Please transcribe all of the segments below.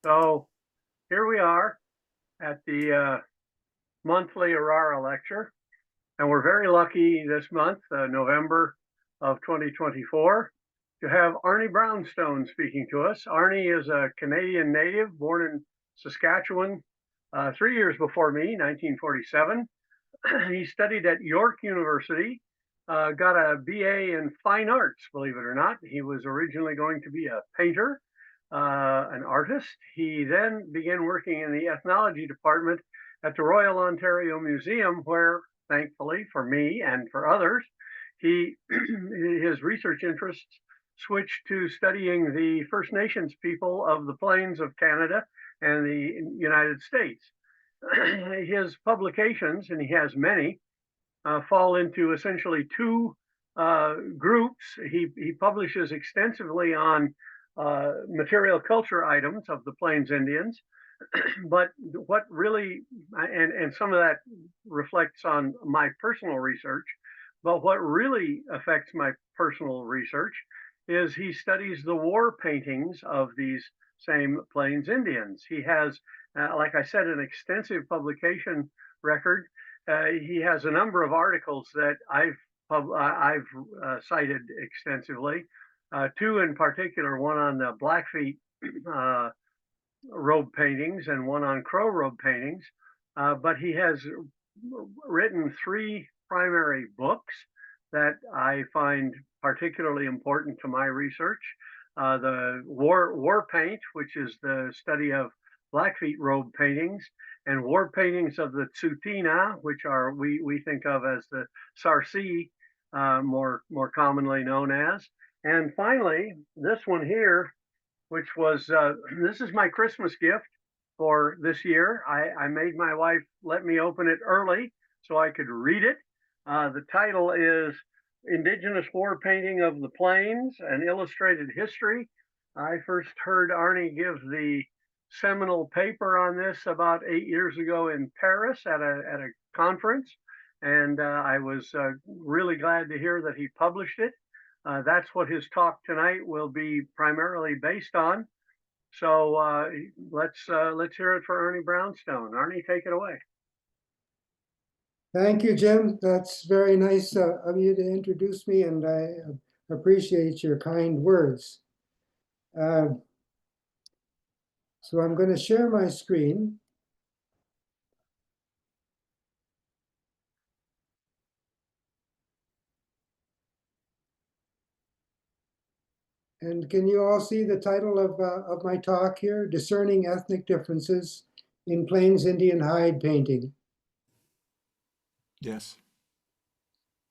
So here we are at the monthly ARARA lecture, and we're very lucky this month, November of 2024, to have Arni Brownstone speaking to us. Arni is a Canadian native born in Saskatchewan 3 years before me, 1947. He studied at York University, got a BA in fine arts, believe it or not. He was originally going to be a painter, an artist. He then began working in the ethnology department at the Royal Ontario Museum, where, thankfully for me and for others, his research interests switched to studying the First Nations people of the plains of Canada and the United States. His publications, and he has many, fall into essentially two groups. He publishes extensively on material culture items of the Plains Indians, but what really, and some of that reflects on my personal research, but what really affects my personal research is he studies the war paintings of these same Plains Indians. He has, like I said, an extensive publication record. He has a number of articles that I've cited extensively. Two in particular, one on the Blackfeet robe paintings and one on Crow robe paintings. But he has written three primary books that I find particularly important to my research. The War Paint, which is the study of Blackfeet robe paintings, and war paintings of the Tsuut'ina, which are we think of as the Sarsi, more commonly known as. And finally, this one here, which was this is my Christmas gift for this year. I made my wife let me open it early so I could read it. The title is Indigenous War Painting of the Plains, an Illustrated History. I first heard Arni give the seminal paper on this about 8 years ago in Paris at a conference, and I was really glad to hear that he published it. That's what his talk tonight will be primarily based on. So let's hear it for Arni Brownstone. Arni, take it away. Thank you, Jim. That's very nice of you to introduce me, and I appreciate your kind words. So I'm going to share my screen. And can you all see the title of my talk here? Discerning Ethnic Differences in Plains Indian Hide Painting. Yes.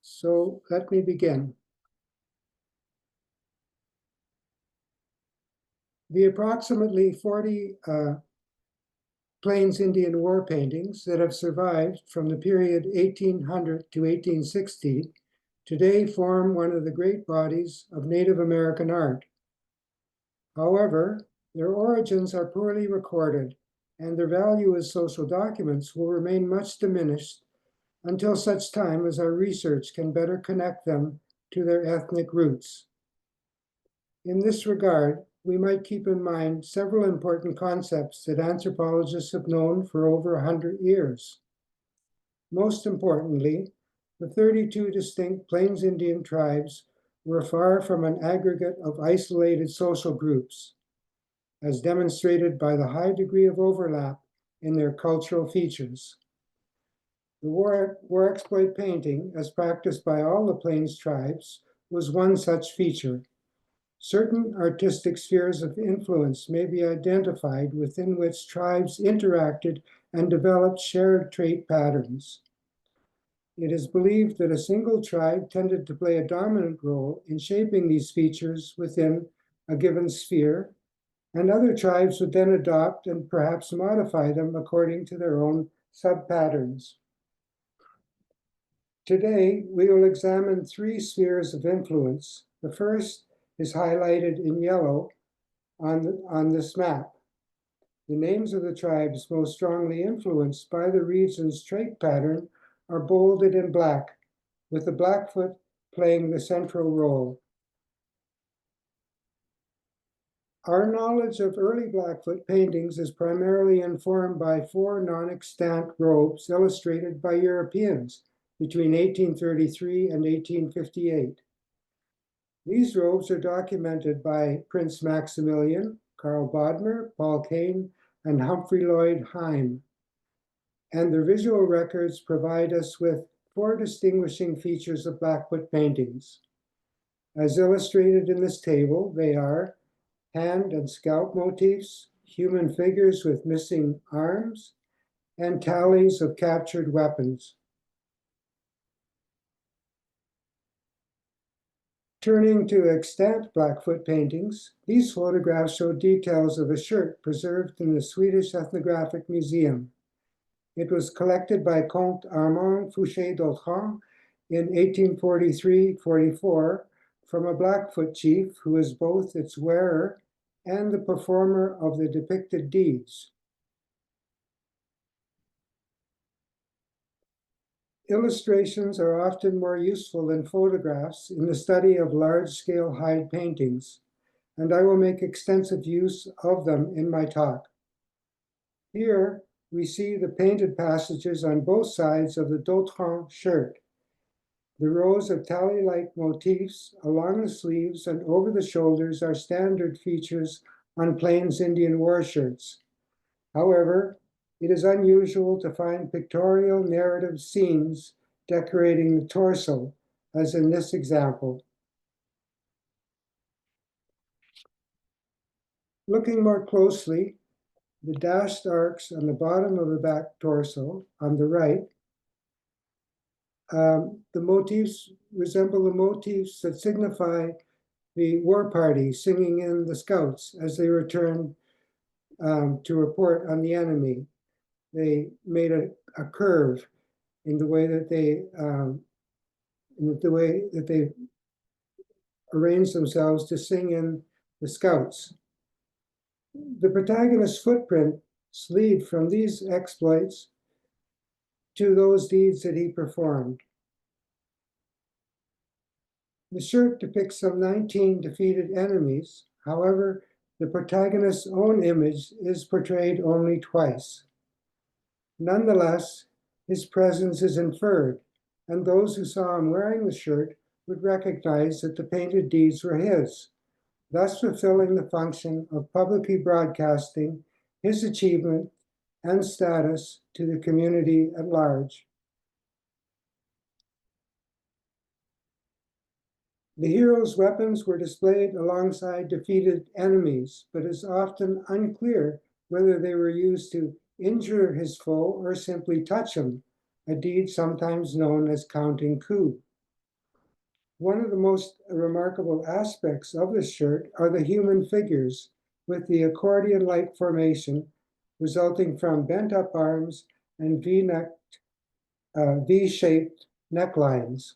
So let me begin. The approximately 40 Plains Indian war paintings that have survived from the period 1800 to 1860 today form one of the great bodies of Native American art. However, their origins are poorly recorded, and their value as social documents will remain much diminished until such time as our research can better connect them to their ethnic roots. In this regard, we might keep in mind several important concepts that anthropologists have known for over 100 years. Most importantly, the 32 distinct Plains Indian tribes were far from an aggregate of isolated social groups, as demonstrated by the high degree of overlap in their cultural features. The war exploit painting, as practiced by all the Plains tribes, was one such feature. Certain artistic spheres of influence may be identified within which tribes interacted and developed shared trait patterns. It is believed that a single tribe tended to play a dominant role in shaping these features within a given sphere, and other tribes would then adopt and perhaps modify them according to their own sub-patterns. Today, we will examine three spheres of influence. The first is highlighted in yellow on this map. The names of the tribes most strongly influenced by the region's trait pattern are bolded in black, with the Blackfoot playing the central role. Our knowledge of early Blackfoot paintings is primarily informed by 4 non-extant robes illustrated by Europeans between 1833 and 1858. These robes are documented by Prince Maximilian, Karl Bodmer, Paul Kane, and Humphrey Lloyd Heim. And their visual records provide us with 4 distinguishing features of Blackfoot paintings. As illustrated in this table, they are hand and scalp motifs, human figures with missing arms, and tallies of captured weapons. Turning to extant Blackfoot paintings, these photographs show details of a shirt preserved in the Swedish Ethnographic Museum. It was collected by Comte Armand Fouché d'Autran in 1843-44 from a Blackfoot chief who was both its wearer and the performer of the depicted deeds. Illustrations are often more useful than photographs in the study of large-scale hide paintings, and I will make extensive use of them in my talk. Here, we see the painted passages on both sides of the d'Autran shirt. The rows of tally-like motifs along the sleeves and over the shoulders are standard features on Plains Indian war shirts. However, it is unusual to find pictorial narrative scenes decorating the torso, as in this example. Looking more closely, the dashed arcs on the bottom of the back torso on the right, the motifs resemble the motifs that signify the war party singing in the scouts as they return to report on the enemy. They made a curve in the way that they arranged themselves to sing in the scouts. The protagonist's footprints lead from these exploits to those deeds that he performed. The shirt depicts some 19 defeated enemies. However, the protagonist's own image is portrayed only twice. Nonetheless, his presence is inferred, and those who saw him wearing the shirt would recognize that the painted deeds were his, thus fulfilling the function of publicly broadcasting his achievement and status to the community at large. The hero's weapons were displayed alongside defeated enemies, but it's often unclear whether they were used to injure his foe or simply touch him, a deed sometimes known as counting coup. One of the most remarkable aspects of this shirt are the human figures with the accordion-like formation resulting from bent-up arms and V-shaped necklines.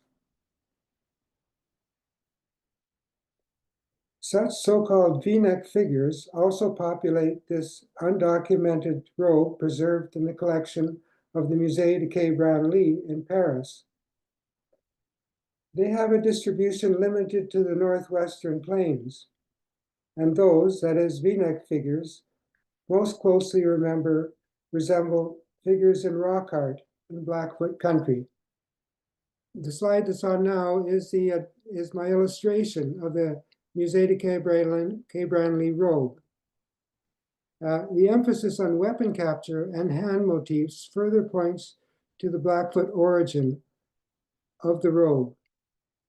Such so-called V-neck figures also populate this undocumented robe preserved in the collection of the Musée de Quai Branly in Paris. They have a distribution limited to the northwestern plains, and those, that is, V-neck figures, most closely resemble figures in rock art in Blackfoot country. The slide that's on now is my illustration of the Musée de Quai Branly robe. The emphasis on weapon capture and hand motifs further points to the Blackfoot origin of the robe.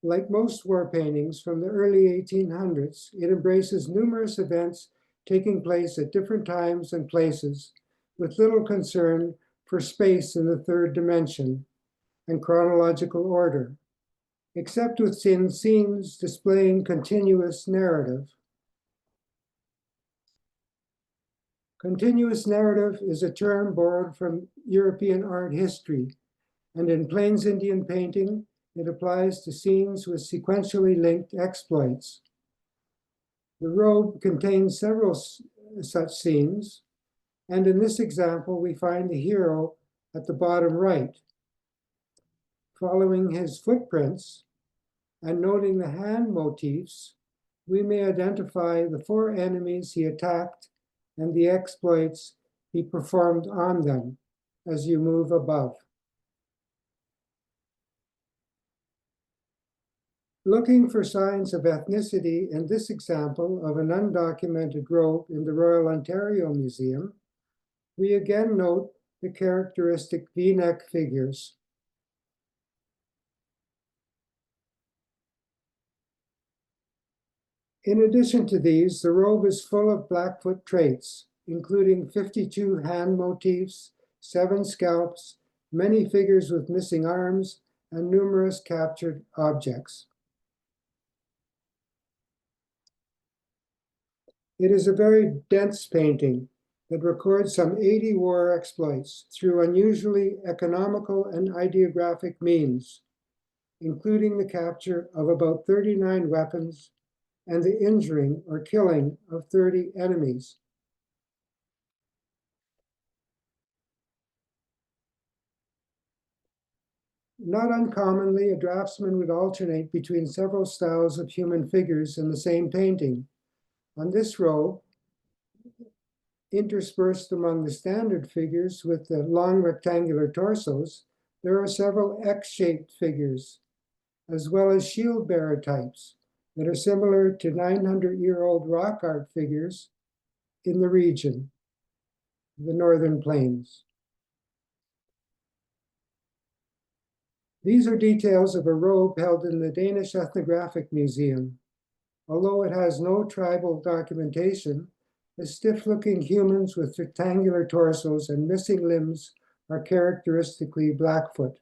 Like most war paintings from the early 1800s, it embraces numerous events taking place at different times and places, with little concern for space in the third dimension and chronological order, except within scenes displaying continuous narrative. Continuous narrative is a term borrowed from European art history, and in Plains Indian painting, it applies to scenes with sequentially linked exploits. The robe contains several such scenes, and in this example, we find the hero at the bottom right. Following his footprints and noting the hand motifs we may identify the 4 enemies he attacked and the exploits he performed on them as you move above. Looking for signs of ethnicity in this example of an undocumented robe in the Royal Ontario Museum, we again note the characteristic V-neck figures. In addition to these, the robe is full of Blackfoot traits, including 52 hand motifs, 7 scalps, many figures with missing arms, and numerous captured objects. It is a very dense painting that records some 80 war exploits through unusually economical and ideographic means, including the capture of about 39 weapons and the injuring or killing of 30 enemies. Not uncommonly, a draftsman would alternate between several styles of human figures in the same painting. On this robe, interspersed among the standard figures with the long rectangular torsos, there are several X-shaped figures, as well as shield bearer types that are similar to 900-year-old rock art figures in the region, the Northern Plains. These are details of a robe held in the Danish Ethnographic Museum. Although it has no tribal documentation, the stiff-looking humans with rectangular torsos and missing limbs are characteristically Blackfoot.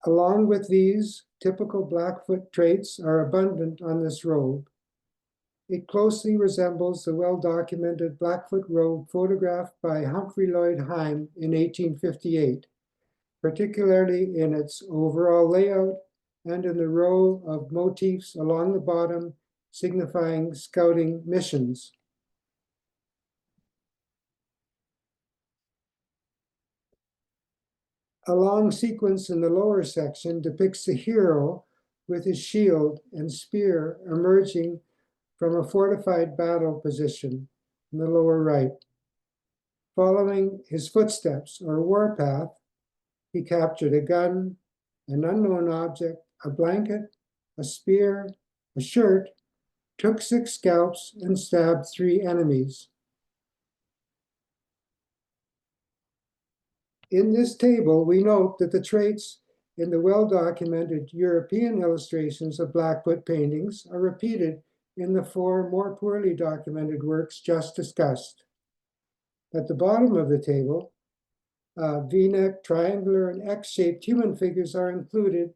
Along with these, typical Blackfoot traits are abundant on this robe. It closely resembles the well-documented Blackfoot robe photographed by Humphrey Lloyd Heim in 1858, particularly in its overall layout and in the row of motifs along the bottom signifying scouting missions. A long sequence in the lower section depicts the hero with his shield and spear emerging from a fortified battle position in the lower right. Following his footsteps or warpath, he captured a gun, an unknown object, a blanket, a spear, a shirt, took 6 scalps, and stabbed 3 enemies. In this table, we note that the traits in the well-documented European illustrations of Blackfoot paintings are repeated in the 4 more poorly documented works just discussed. At the bottom of the table, V-neck, triangular, and X-shaped human figures are included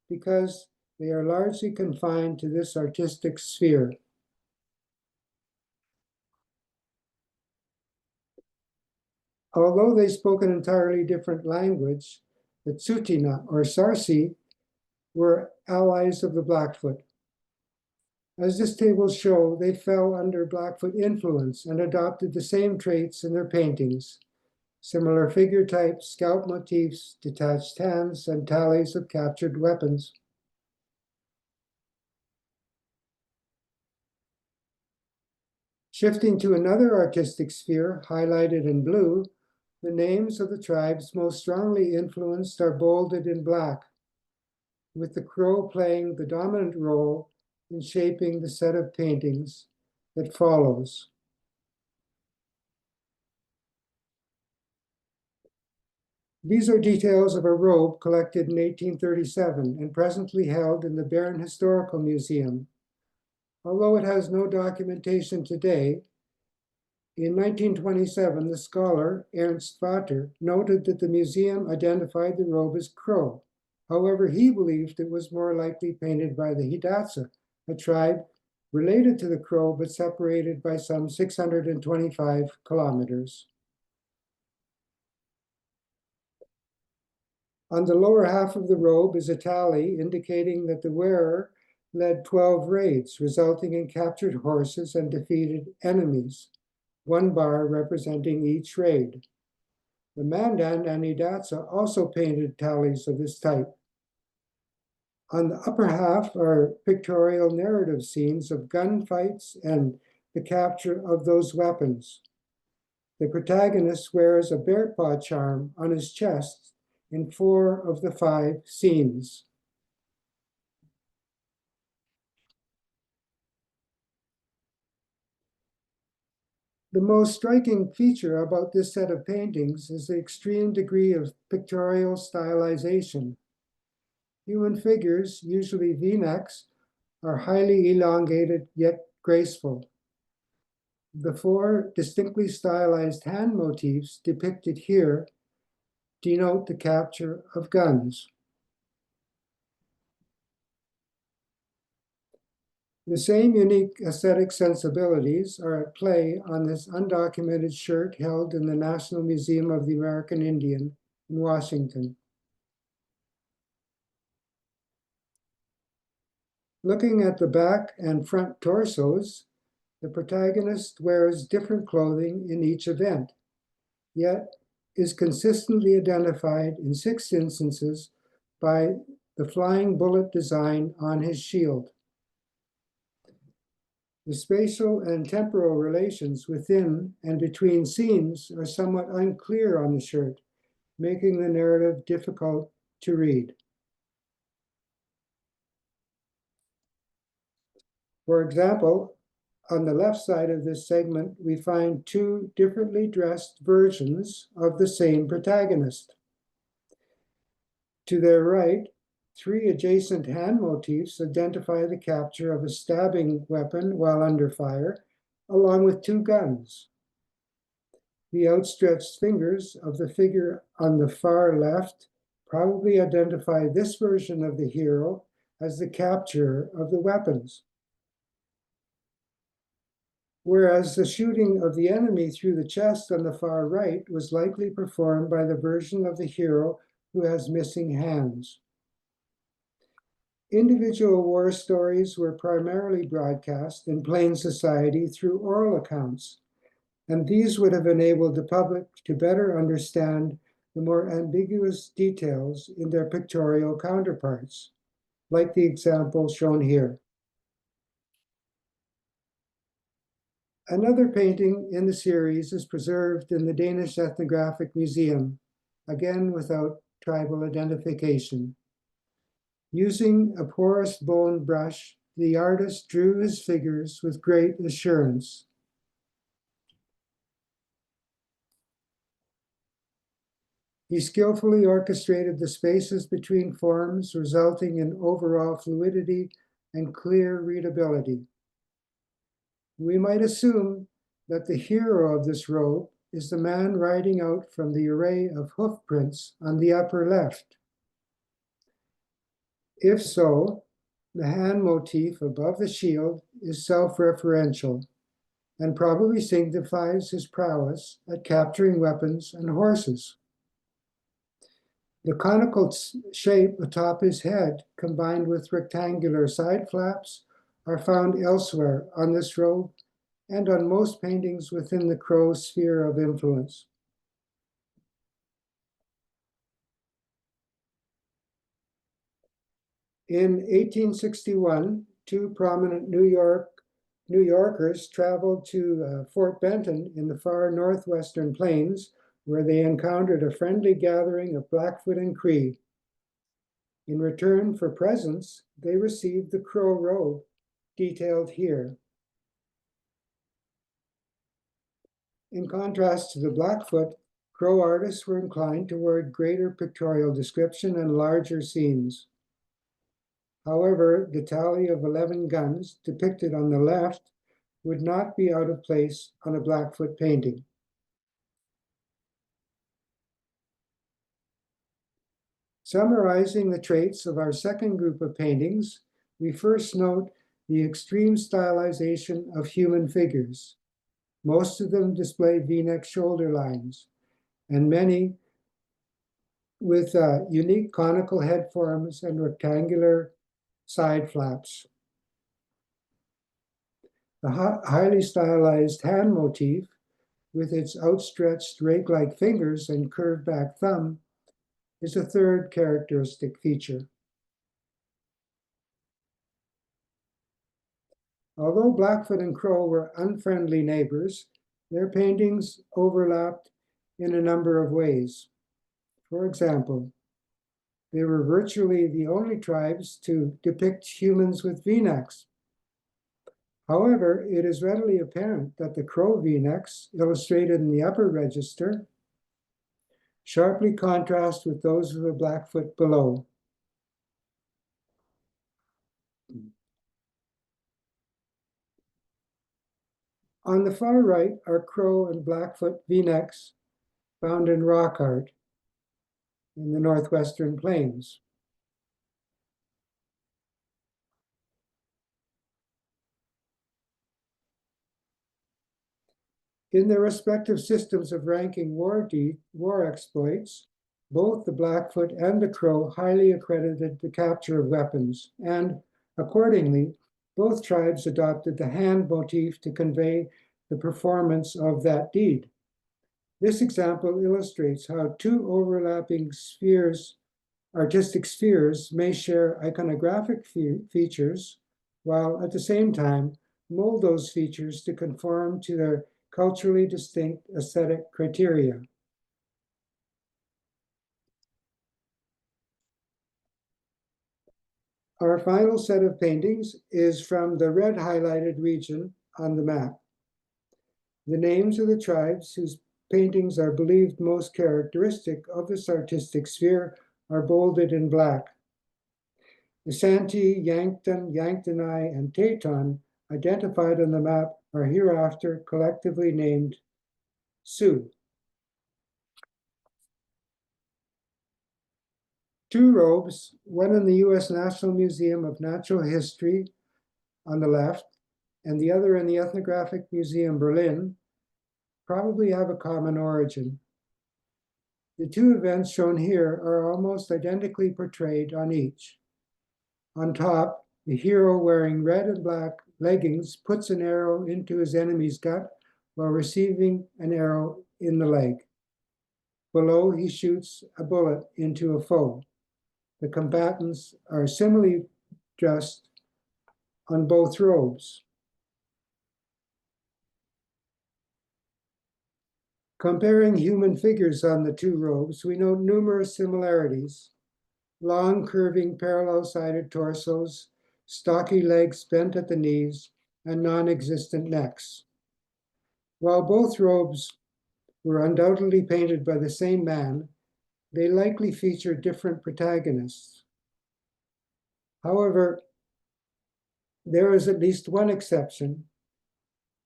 because they are largely confined to this artistic sphere. Although they spoke an entirely different language, the Tsuut'ina or Sarsi were allies of the Blackfoot. As this table shows, they fell under Blackfoot influence and adopted the same traits in their paintings: similar figure types, scalp motifs, detached hands, and tallies of captured weapons. Shifting to another artistic sphere, highlighted in blue, the names of the tribes most strongly influenced are bolded in black, with the crow playing the dominant role in shaping the set of paintings that follows. These are details of a robe collected in 1837 and presently held in the Bern Historical Museum. Although it has no documentation today, in 1927, the scholar Ernst Vater noted that the museum identified the robe as crow. However, he believed it was more likely painted by the Hidatsa, a tribe related to the Crow but separated by some 625 kilometers. On the lower half of the robe is a tally indicating that the wearer led 12 raids, resulting in captured horses and defeated enemies, 1 bar representing each raid. The Mandan and Hidatsa also painted tallies of this type. On the upper half are pictorial narrative scenes of gunfights and the capture of those weapons. The protagonist wears a bear paw charm on his chest in 4 of the 5 scenes. The most striking feature about this set of paintings is the extreme degree of pictorial stylization. Human figures, usually V-necks, are highly elongated yet graceful. The 4 distinctly stylized hand motifs depicted here denote the capture of guns. The same unique aesthetic sensibilities are at play on this undocumented shirt held in the National Museum of the American Indian in Washington. Looking at the back and front torsos, the protagonist wears different clothing in each event, yet is consistently identified in 6 instances by the flying bullet design on his shield. The spatial and temporal relations within and between scenes are somewhat unclear on the shirt, making the narrative difficult to read. For example, on the left side of this segment, we find 2 differently dressed versions of the same protagonist. To their right, 3 adjacent hand motifs identify the capture of a stabbing weapon while under fire, along with 2 guns. The outstretched fingers of the figure on the far left probably identify this version of the hero as the capturer of the weapons, whereas the shooting of the enemy through the chest on the far right was likely performed by the version of the hero who has missing hands. Individual war stories were primarily broadcast in plain society through oral accounts, and these would have enabled the public to better understand the more ambiguous details in their pictorial counterparts, like the example shown here. Another painting in the series is preserved in the Danish Ethnographic Museum, again without tribal identification. Using a porous bone brush, the artist drew his figures with great assurance. He skillfully orchestrated the spaces between forms, resulting in overall fluidity and clear readability. We might assume that the hero of this robe is the man riding out from the array of hoof prints on the upper left. If so, the hand motif above the shield is self-referential and probably signifies his prowess at capturing weapons and horses. The conical shape atop his head, combined with rectangular side flaps, are found elsewhere on this robe and on most paintings within the Crow sphere of influence. In 1861, 2 prominent New Yorkers traveled to Fort Benton in the far northwestern plains, where they encountered a friendly gathering of Blackfoot and Cree. In return for presents, they received the Crow robe, detailed here. In contrast to the Blackfoot, Crow artists were inclined toward greater pictorial description and larger scenes. However, the tally of 11 guns depicted on the left would not be out of place on a Blackfoot painting. Summarizing the traits of our second group of paintings, we first note the extreme stylization of human figures. Most of them display V-neck shoulder lines, and many with unique conical head forms and rectangular side flaps. The highly stylized hand motif, with its outstretched rake-like fingers and curved back thumb, is a third characteristic feature. Although Blackfoot and Crow were unfriendly neighbors, their paintings overlapped in a number of ways. For example, they were virtually the only tribes to depict humans with V-necks. However, it is readily apparent that the Crow V-necks, illustrated in the upper register, sharply contrast with those of the Blackfoot below. On the far right are Crow and Blackfoot V-necks found in rock art in the northwestern plains. In their respective systems of ranking war exploits, both the Blackfoot and the Crow highly accredited the capture of weapons, and accordingly, both tribes adopted the hand motif to convey the performance of that deed. This example illustrates how two overlapping spheres, artistic spheres, may share iconographic features, while at the same time mold those features to conform to their culturally distinct aesthetic criteria. Our final set of paintings is from the red highlighted region on the map. The names of the tribes whose paintings are believed most characteristic of this artistic sphere are bolded in black. The Santee, Yankton, Yanktoni, and Teton identified on the map are hereafter collectively named Sioux. Two robes, one in the U.S. National Museum of Natural History on the left, and the other in the Ethnographic Museum, Berlin, probably have a common origin. The two events shown here are almost identically portrayed on each. On top, the hero wearing red and black leggings puts an arrow into his enemy's gut while receiving an arrow in the leg. Below, he shoots a bullet into a foe. The combatants are similarly dressed on both robes. Comparing human figures on the two robes, we note numerous similarities: long, curving, parallel-sided torsos, stocky legs bent at the knees, and non-existent necks. While both robes were undoubtedly painted by the same man, they likely feature different protagonists. However, there is at least one exception.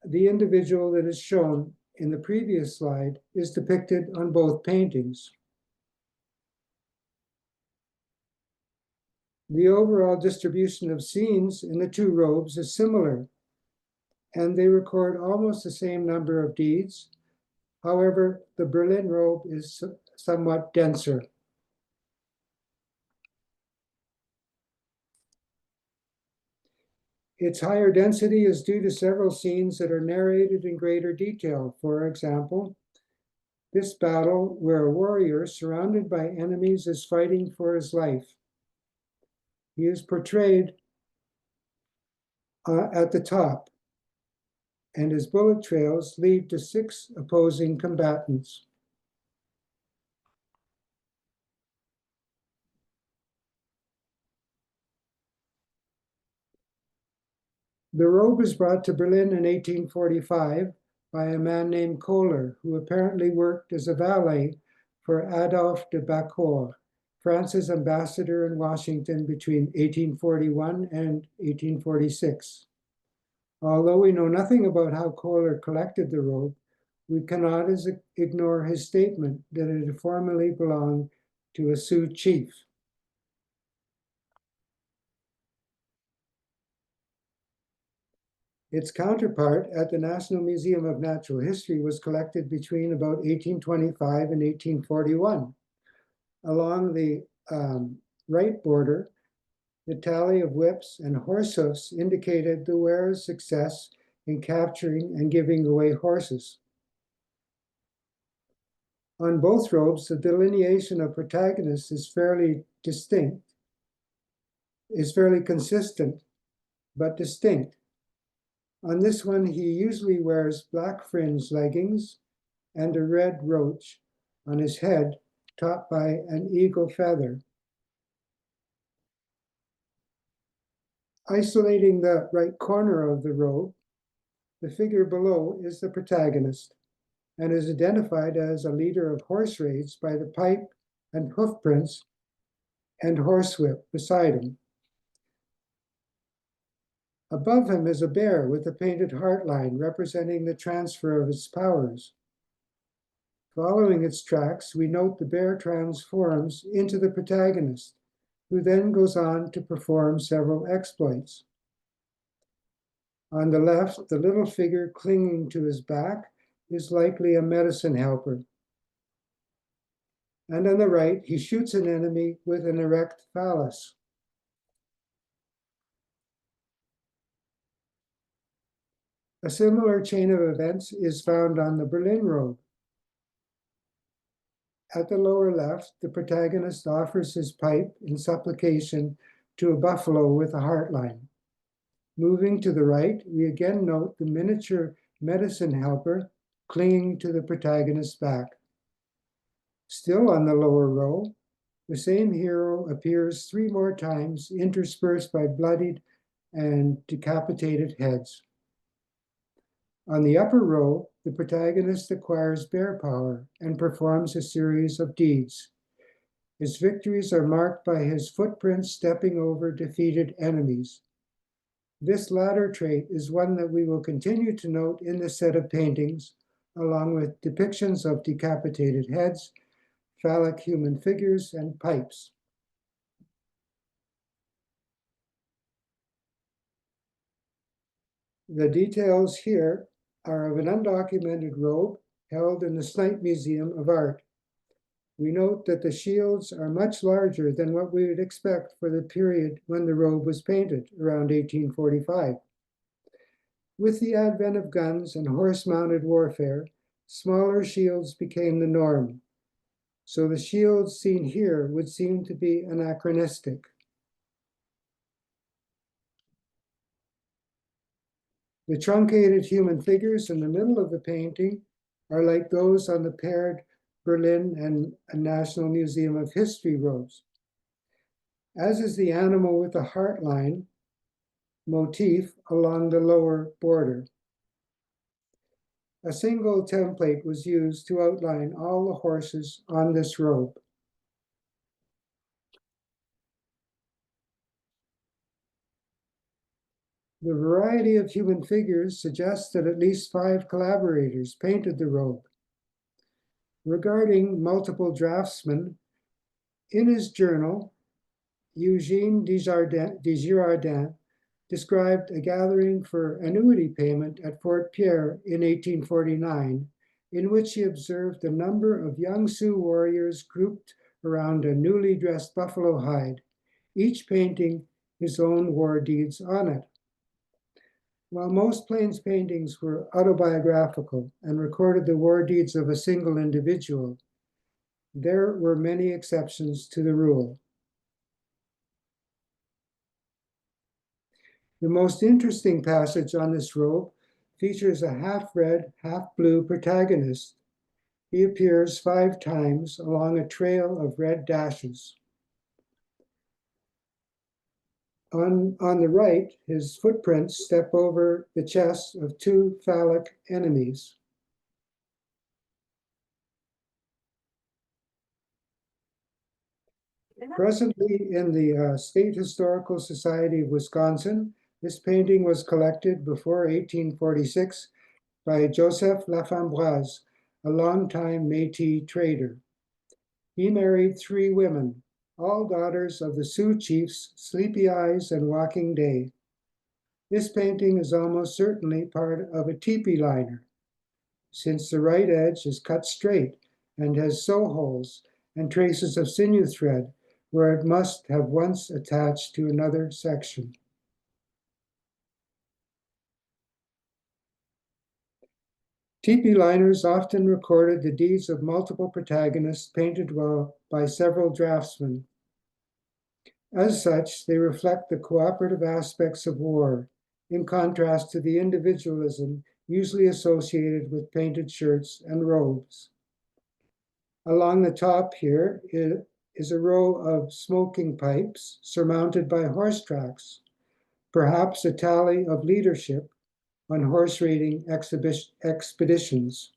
The individual that is shown in the previous slide is depicted on both paintings. The overall distribution of scenes in the two robes is similar, and they record almost the same number of deeds. However, the Berlin robe is somewhat denser. Its higher density is due to several scenes that are narrated in greater detail. For example, this battle where a warrior surrounded by enemies is fighting for his life. He is portrayed at the top, and his bullet trails lead to 6 opposing combatants. The robe was brought to Berlin in 1845 by a man named Kohler, who apparently worked as a valet for Adolphe de Bacour, France's ambassador in Washington between 1841 and 1846. Although we know nothing about how Kohler collected the robe, we cannot ignore his statement that it had formerly belonged to a Sioux chief. Its counterpart at the National Museum of Natural History was collected between about 1825 and 1841. Along the right border, the tally of whips and horse hoofs indicated the wearer's success in capturing and giving away horses. On both robes, the delineation of protagonists is fairly consistent, but distinct. On this one, he usually wears black fringe leggings and a red roach on his head, topped by an eagle feather. Isolating the right corner of the robe, the figure below is the protagonist and is identified as a leader of horse raids by the pipe and hoof prints and horsewhip beside him. Above him is a bear with a painted heart line representing the transfer of its powers. Following its tracks, we note the bear transforms into the protagonist, who then goes on to perform several exploits. On the left, the little figure clinging to his back is likely a medicine helper. And on the right, he shoots an enemy with an erect phallus. A similar chain of events is found on the Berlin Robe. At the lower left, the protagonist offers his pipe in supplication to a buffalo with a heart line. Moving to the right, we again note the miniature medicine helper clinging to the protagonist's back. Still on the lower row, the same hero appears 3 more times, interspersed by bloodied and decapitated heads. On the upper row, the protagonist acquires bear power and performs a series of deeds. His victories are marked by his footprints stepping over defeated enemies. This latter trait is one that we will continue to note in the set of paintings, along with depictions of decapitated heads, phallic human figures, and pipes. The details here are of an undocumented robe held in the Snipe Museum of Art. We note that the shields are much larger than what we would expect for the period when the robe was painted, around 1845. With the advent of guns and horse-mounted warfare, smaller shields became the norm. So the shields seen here would seem to be anachronistic. The truncated human figures in the middle of the painting are like those on the paired Berlin and National Museum of History robes, as is the animal with the heart line motif along the lower border. A single template was used to outline all the horses on this robe. The variety of human figures suggests that at least 5 collaborators painted the robe. Regarding multiple draftsmen, in his journal, Eugène Desjardins described a gathering for annuity payment at Fort Pierre in 1849, in which he observed a number of young Sioux warriors grouped around a newly dressed buffalo hide, each painting his own war deeds on it. While most Plains paintings were autobiographical and recorded the war deeds of a single individual, there were many exceptions to the rule. The most interesting passage on this robe features a half-red, half-blue protagonist. He appears 5 times along a trail of red dashes. On the right, his footprints step over the chests of 2 phallic enemies. Presently in the State Historical Society of Wisconsin, this painting was collected before 1846 by Joseph Lafamboise, a longtime Métis trader. He married 3 women, all daughters of the Sioux chiefs Sleepy Eyes and Walking Day. This painting is almost certainly part of a teepee liner, since the right edge is cut straight and has sew holes and traces of sinew thread where it must have once attached to another section. Teepee liners often recorded the deeds of multiple protagonists painted well by several draftsmen. As such, they reflect the cooperative aspects of war, in contrast to the individualism usually associated with painted shirts and robes. Along the top here is a row of smoking pipes surmounted by horse tracks, perhaps a tally of leadership on horse raiding expeditions.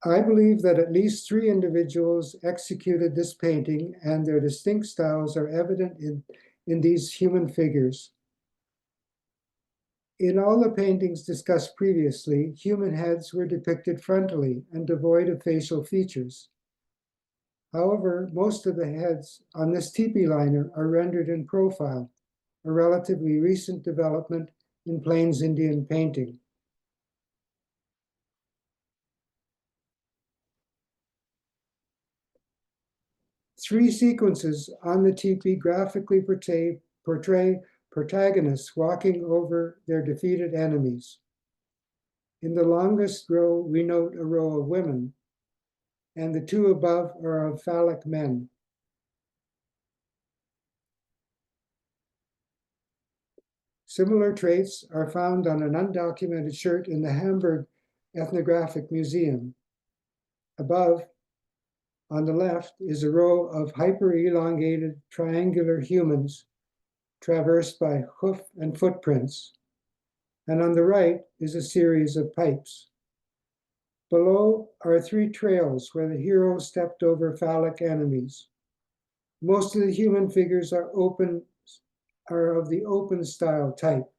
I believe that at least 3 individuals executed this painting, and their distinct styles are evident in these human figures. In all the paintings discussed previously, human heads were depicted frontally and devoid of facial features. However, most of the heads on this teepee liner are rendered in profile, a relatively recent development in Plains Indian painting. Three sequences on the teepee graphically portray protagonists walking over their defeated enemies. In the longest row, we note a row of women, and the 2 above are of phallic men. Similar traits are found on an undocumented shirt in the Hamburg Ethnographic Museum. Above, on the left, is a row of hyper-elongated triangular humans traversed by hoof and footprints, and on the right is a series of pipes. Below are 3 trails where the hero stepped over phallic enemies. Most of the human figures are of the open style type,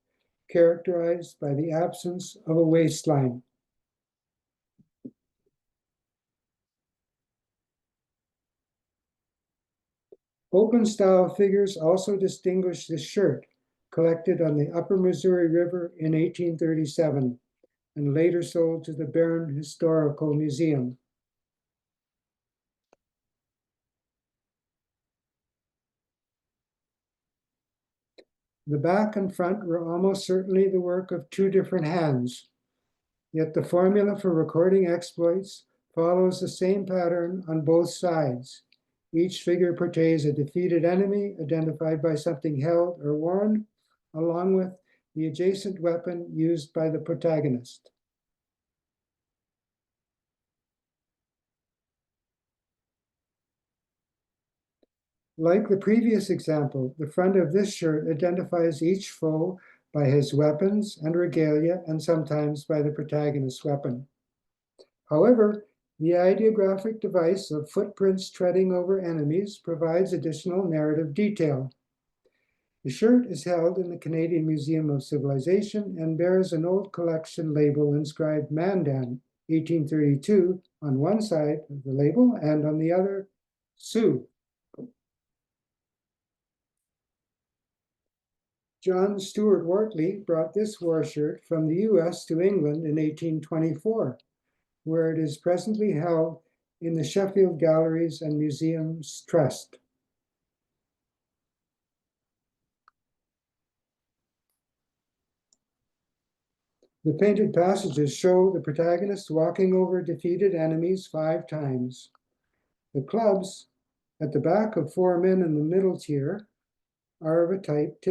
characterized by the absence of a waistline. Open style figures also distinguish this shirt, collected on the Upper Missouri River in 1837 and later sold to the Barron Historical Museum. The back and front were almost certainly the work of 2 different hands, yet the formula for recording exploits follows the same pattern on both sides. Each figure portrays a defeated enemy identified by something held or worn, along with the adjacent weapon used by the protagonist. Like the previous example, the front of this shirt identifies each foe by his weapons and regalia, and sometimes by the protagonist's weapon. However, the ideographic device of footprints treading over enemies provides additional narrative detail. The shirt is held in the Canadian Museum of Civilization and bears an old collection label inscribed Mandan, 1832, on one side of the label, and on the other, Sioux. John Stuart Wortley brought this war shirt from the US to England in 1824, where it is presently held in the Sheffield Galleries and Museums Trust. The painted passages show the protagonist walking over defeated enemies 5 times. The clubs at the back of 4 men in the middle tier are of a type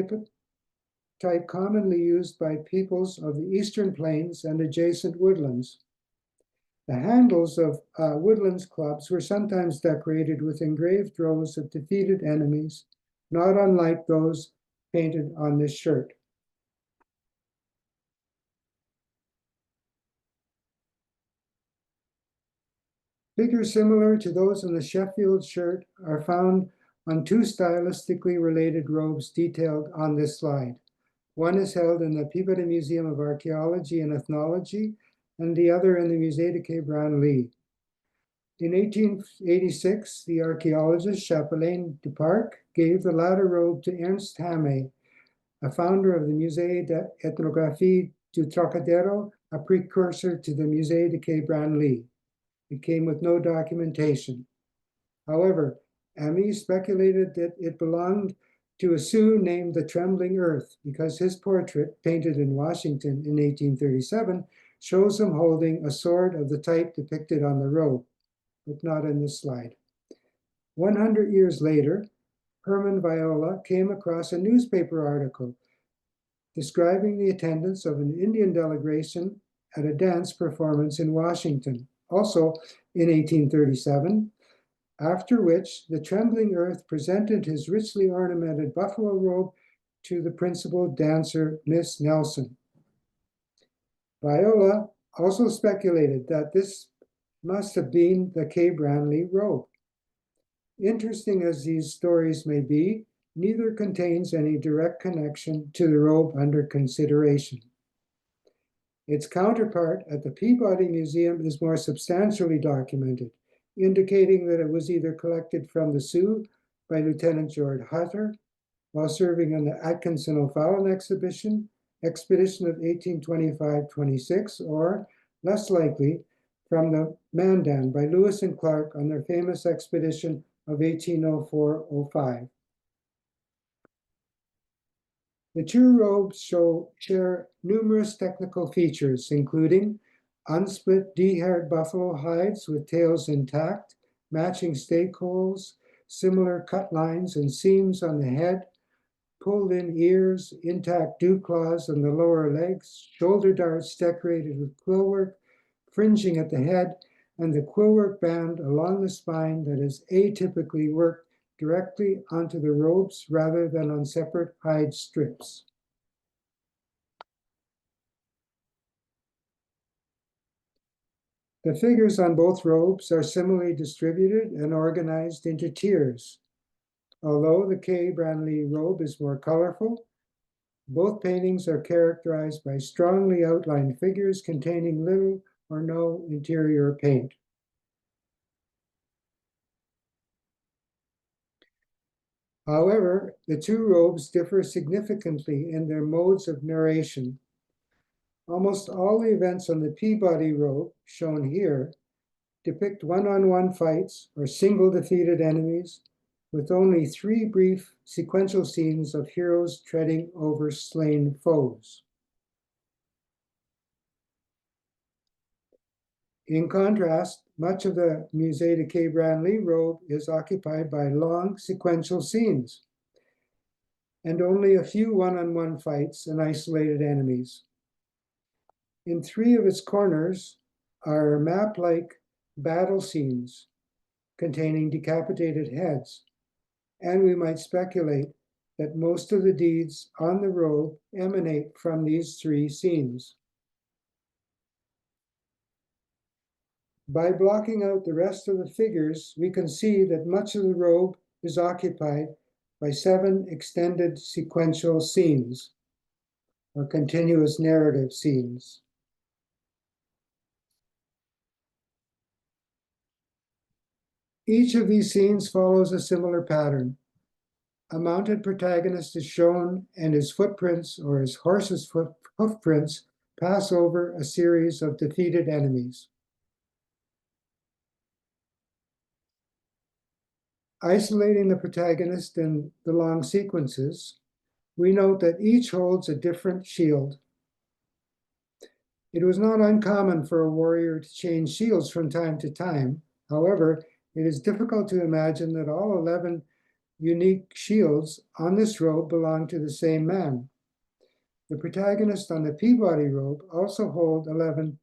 commonly used by peoples of the Eastern Plains and adjacent woodlands. The handles of woodlands clubs were sometimes decorated with engraved rows of defeated enemies, not unlike those painted on this shirt. Figures similar to those in the Sheffield shirt are found on 2 stylistically related robes detailed on this slide. One is held in the Peabody Museum of Archaeology and Ethnology, and the other in the Musée de Quai Branly. In 1886, the archaeologist Chapelain Duparc gave the latter robe to Ernst Hamme, a founder of the Musée d'Ethnographie du Trocadero, a precursor to the Musée de Quai Branly. It came with no documentation. However, Hamme speculated that it belonged to a Sioux named the Trembling Earth, because his portrait, painted in Washington in 1837, shows him holding a sword of the type depicted on the robe, but not in this slide. 100 years later, Herman Viola came across a newspaper article describing the attendance of an Indian delegation at a dance performance in Washington, also in 1837, after which the trembling earth presented his richly ornamented buffalo robe to the principal dancer, Miss Nelson. Viola also speculated that this must have been the Kay Branly robe. Interesting as these stories may be, neither contains any direct connection to the robe under consideration. Its counterpart at the Peabody Museum is more substantially documented, indicating that it was either collected from the Sioux by Lieutenant George Hutter while serving on the Atkinson-O'Fallon expedition of 1825-26, or, less likely, from the Mandan by Lewis and Clark on their famous expedition of 1804-05. The two robes share numerous technical features, including unsplit de-haired buffalo hides with tails intact, matching stake holes, similar cut lines and seams on the head, pulled-in ears, intact dew claws on the lower legs, shoulder darts decorated with quillwork, fringing at the head, and the quillwork band along the spine that is atypically worked directly onto the robes rather than on separate hide strips. The figures on both robes are similarly distributed and organized into tiers. Although the Kay Branly robe is more colorful, both paintings are characterized by strongly outlined figures containing little or no interior paint. However, the two robes differ significantly in their modes of narration. Almost all the events on the Peabody robe, shown here, depict one-on-one fights or single defeated enemies, with only 3 brief sequential scenes of heroes treading over slain foes. In contrast, much of the Musée de Kay Branly robe is occupied by long sequential scenes, and only a few one-on-one fights and isolated enemies. In 3 of its corners are map-like battle scenes containing decapitated heads, and we might speculate that most of the deeds on the robe emanate from these 3 scenes. By blocking out the rest of the figures, we can see that much of the robe is occupied by 7 extended sequential scenes, or continuous narrative scenes. Each of these scenes follows a similar pattern. A mounted protagonist is shown, and his footprints, or his horse's hoofprints, pass over a series of defeated enemies. Isolating the protagonist in the long sequences, we note that each holds a different shield. It was not uncommon for a warrior to change shields from time to time. However, it is difficult to imagine that all 11 unique shields on this robe belong to the same man. The protagonist on the Peabody robe also hold 11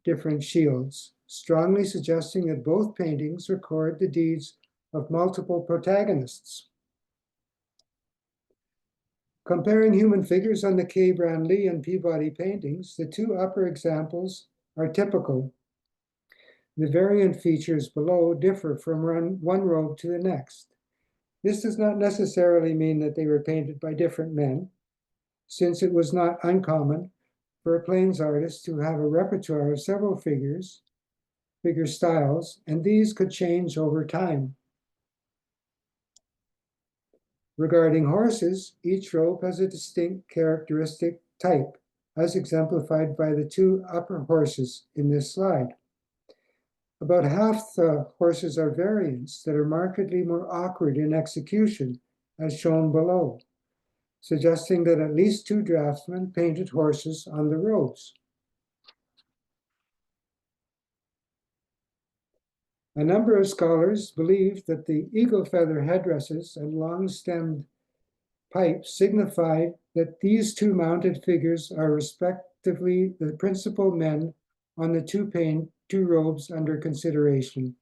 different shields, strongly suggesting that both paintings record the deeds of multiple protagonists. Comparing human figures on the Kay Branly and Peabody paintings, the 2 upper examples are typical. The variant features below differ from one robe to the next. This does not necessarily mean that they were painted by different men, since it was not uncommon for a plains artist to have a repertoire of several figure styles, and these could change over time. Regarding horses, each robe has a distinct characteristic type, as exemplified by the 2 upper horses in this slide. About half the horses are variants that are markedly more awkward in execution, as shown below, suggesting that at least 2 draftsmen painted horses on the robes. A number of scholars believe that the eagle feather headdresses and long-stemmed pipes signify that these two mounted figures are respectively the principal men on the two robes under consideration.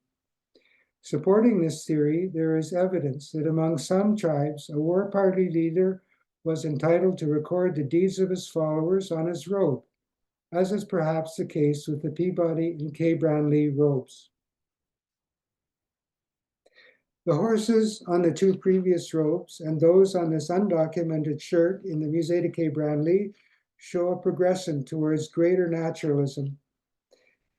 Supporting this theory, there is evidence that among some tribes, a war party leader was entitled to record the deeds of his followers on his robe, as is perhaps the case with the Peabody and K. Brownlee robes. The horses on the two previous robes and those on this undocumented shirt in the Musée de K. Brownlee show a progression towards greater naturalism.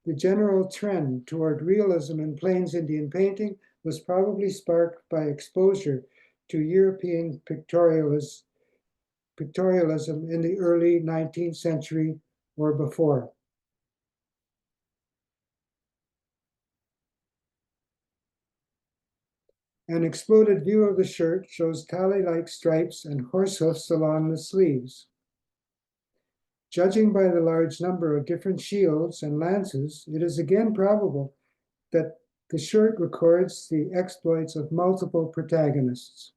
The general trend toward realism in Plains Indian painting was probably sparked by exposure to European pictorialism in the early 19th century or before. An exploded view of the shirt shows tally-like stripes and horse hoofs along the sleeves. Judging by the large number of different shields and lances, it is again probable that the shirt records the exploits of multiple protagonists.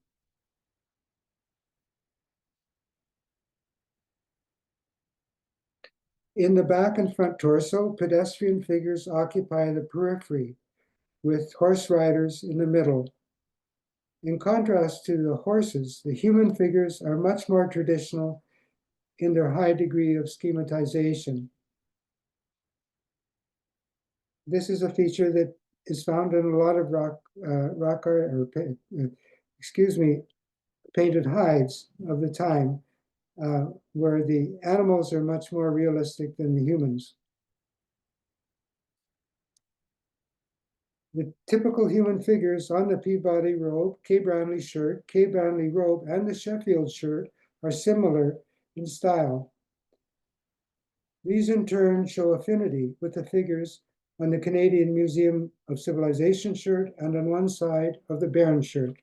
In the back and front torso, pedestrian figures occupy the periphery, with horse riders in the middle. In contrast to the horses, the human figures are much more traditional in their high degree of schematization. This is a feature that is found in a lot of painted hides of the time, where the animals are much more realistic than the humans. The typical human figures on the Peabody robe, K. Brownlee shirt, K. Brownlee robe, and the Sheffield shirt are similar in style. These in turn show affinity with the figures on the Canadian Museum of Civilization shirt and on one side of the Bairn shirt.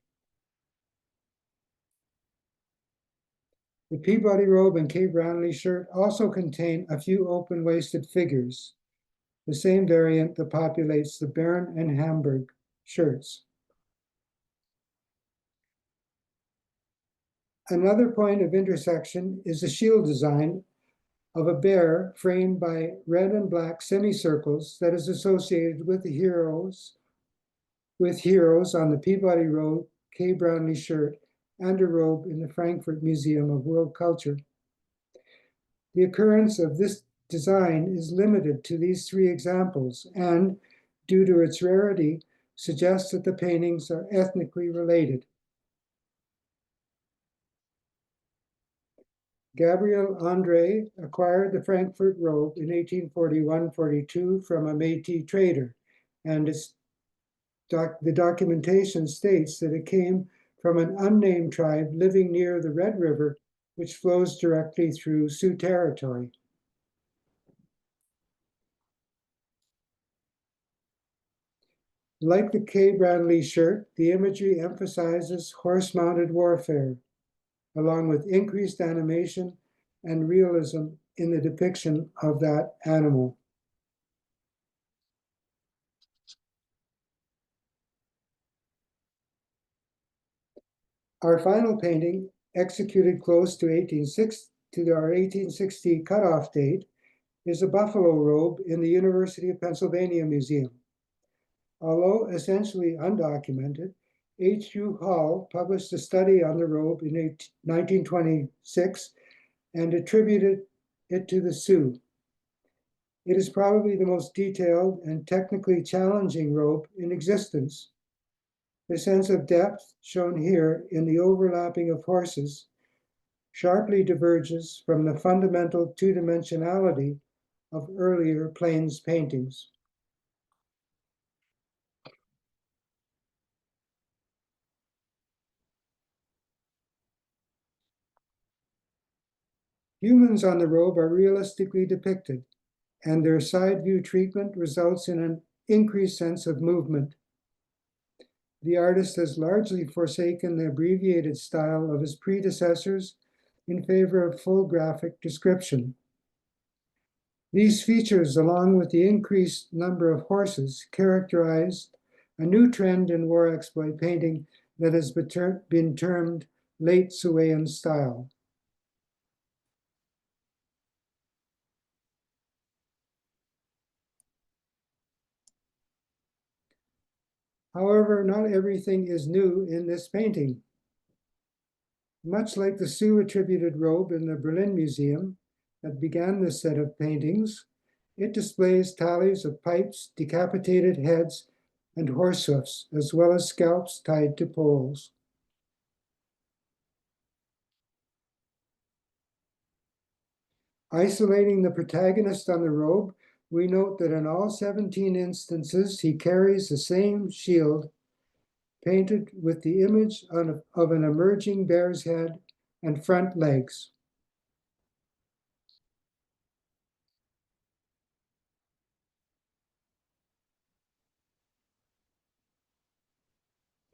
The Peabody robe and K. Brownlee shirt also contain a few open-waisted figures, the same variant that populates the Bairn and Hamburg shirts. Another point of intersection is the shield design of a bear framed by red and black semicircles that is associated with the heroes on the Peabody robe, K. Brownlee shirt, and a robe in the Frankfurt Museum of World Culture. The occurrence of this design is limited to these three examples and, due to its rarity, suggests that the paintings are ethnically related. Gabriel André acquired the Frankfurt robe in 1841-42 from a Métis trader, and the documentation states that it came from an unnamed tribe living near the Red River, which flows directly through Sioux territory. Like the K. Brownlee shirt, the imagery emphasizes horse-mounted warfare, along with increased animation and realism in the depiction of that animal. Our final painting, executed close to our 1860 cutoff date, is a buffalo robe in the University of Pennsylvania Museum. Although essentially undocumented, H.U. Hall published a study on the robe in 1926 and attributed it to the Sioux. It is probably the most detailed and technically challenging robe in existence. The sense of depth shown here in the overlapping of horses sharply diverges from the fundamental two-dimensionality of earlier Plains paintings. Humans on the robe are realistically depicted, and their side view treatment results in an increased sense of movement. The artist has largely forsaken the abbreviated style of his predecessors in favor of full graphic description. These features, along with the increased number of horses, characterized a new trend in war exploit painting that has been termed late Suean style. However, not everything is new in this painting. Much like the Sioux-attributed robe in the Berlin Museum that began this set of paintings, it displays tallies of pipes, decapitated heads, and horsehoofs, as well as scalps tied to poles. Isolating the protagonist on the robe, we note that in all 17 instances, he carries the same shield painted with the image of an emerging bear's head and front legs.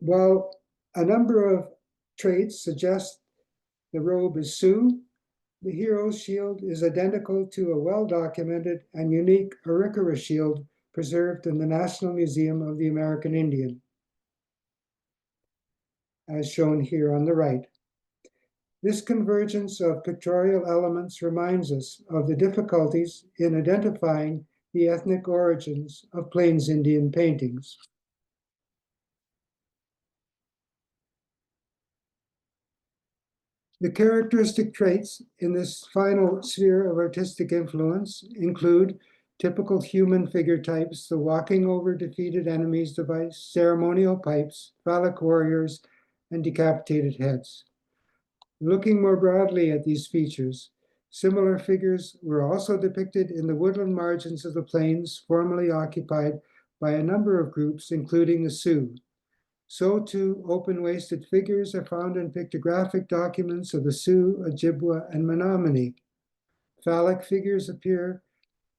While a number of traits suggest the robe is Sioux, the hero's shield is identical to a well-documented and unique ARARA shield preserved in the National Museum of the American Indian, as shown here on the right. This convergence of pictorial elements reminds us of the difficulties in identifying the ethnic origins of Plains Indian paintings. The characteristic traits in this final sphere of artistic influence include typical human figure types, the walking over defeated enemies device, ceremonial pipes, phallic warriors, and decapitated heads. Looking more broadly at these features, similar figures were also depicted in the woodland margins of the plains formerly occupied by a number of groups, including the Sioux. So too, open-waisted figures are found in pictographic documents of the Sioux, Ojibwa, and Menominee. Phallic figures appear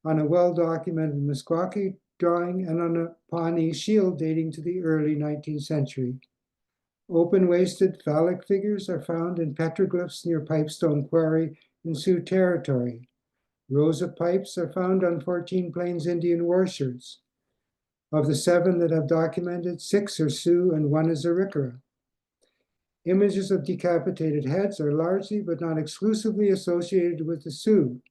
on a well-documented Meskwaki drawing and on a Pawnee shield dating to the early 19th century. Open-waisted phallic figures are found in petroglyphs near Pipestone Quarry in Sioux territory. Rows of pipes are found on 14 Plains Indian war shirts. Of the 7 that have documented, 6 are Sioux and 1 is ARARA. Images of decapitated heads are largely but not exclusively associated with the Sioux.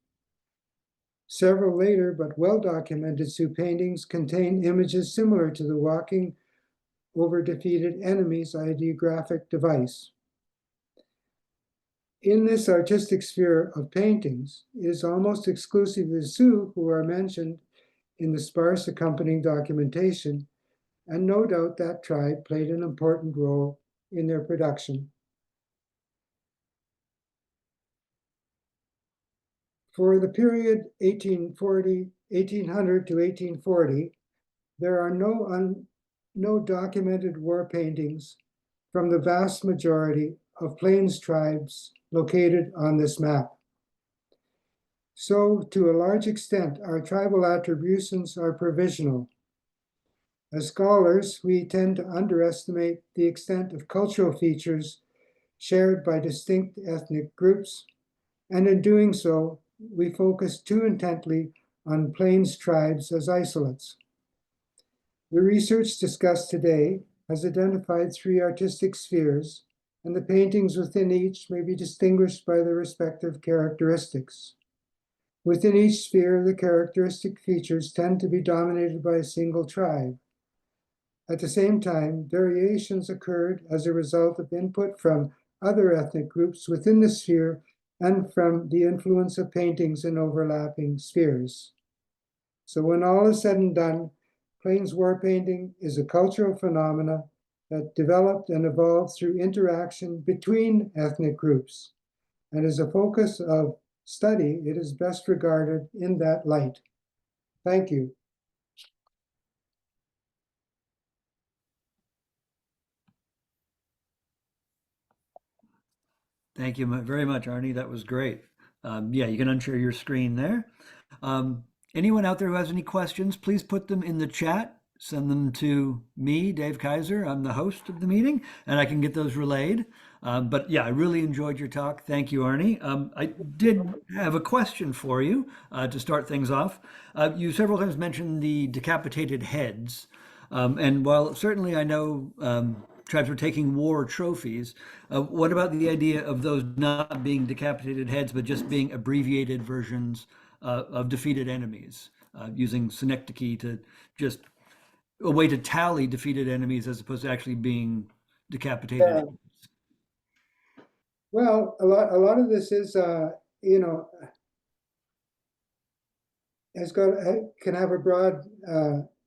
Several later but well-documented Sioux paintings contain images similar to the walking over defeated enemies ideographic device. In this artistic sphere of paintings, it is almost exclusively the Sioux who are mentioned in the sparse accompanying documentation, and no doubt that tribe played an important role in their production. For the period 1800 to 1840, there are no documented war paintings from the vast majority of Plains tribes located on this map. So, to a large extent, our tribal attributions are provisional. As scholars, we tend to underestimate the extent of cultural features shared by distinct ethnic groups, and in doing so, we focus too intently on Plains tribes as isolates. The research discussed today has identified 3 artistic spheres, and the paintings within each may be distinguished by their respective characteristics. Within each sphere, the characteristic features tend to be dominated by a single tribe. At the same time, variations occurred as a result of input from other ethnic groups within the sphere and from the influence of paintings in overlapping spheres. So when all is said and done, Plains war painting is a cultural phenomena that developed and evolved through interaction between ethnic groups, and as a focus of study, it is best regarded in that light. Thank you. Thank you very much, Arnie. That was great. Yeah, you can unshare your screen there. Anyone out there who has any questions, please put them in the chat. Send them to me, Dave Kaiser. I'm the host of the meeting, and I can get those relayed. But yeah, I really enjoyed your talk. Thank you, Arnie. I did have a question for you to start things off. You several times mentioned the decapitated heads. And while certainly I know tribes were taking war trophies, what about the idea of those not being decapitated heads, but just being abbreviated versions of defeated enemies, using synecdoche to just a way to tally defeated enemies as opposed to actually being decapitated? Yeah. Well, a lot of this is, you know, can have a broad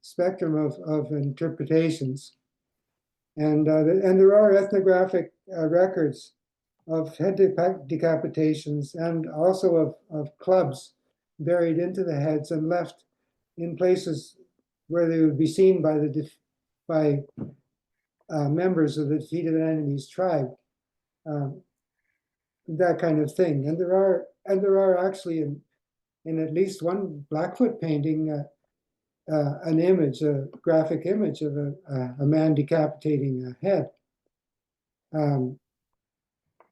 spectrum of interpretations, and there are ethnographic records of head decapitations and also of clubs buried into the heads and left in places where they would be seen by by members of the defeated enemy's tribe, that kind of thing. And there are actually in at least one Blackfoot painting an image, a graphic image of a man decapitating a head.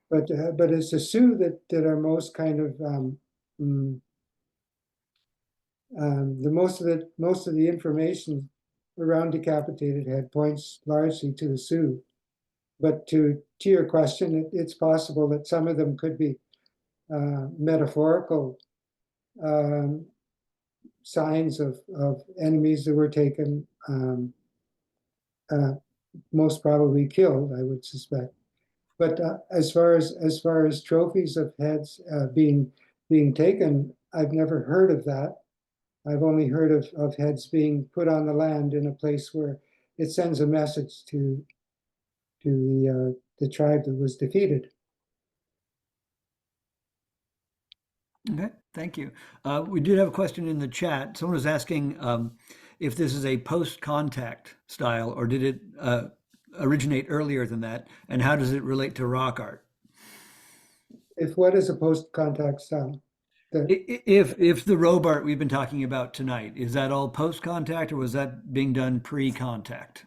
But it's the Sioux that are most kind of most of the information around decapitated head points largely to the Sioux. But to your question, it's possible that some of them could be metaphorical signs of enemies that were taken, most probably killed, I would suspect. But as far as trophies of heads being taken, I've never heard of that. I've only heard of heads being put on the land in a place where it sends a message to the tribe that was defeated. Okay, thank you. We did have a question in the chat. Someone was asking if this is a post-contact style, or did it originate earlier than that, and how does it relate to rock art? If what is a post-contact style? If the robe art we've been talking about tonight, is that all post-contact, or was that being done pre-contact?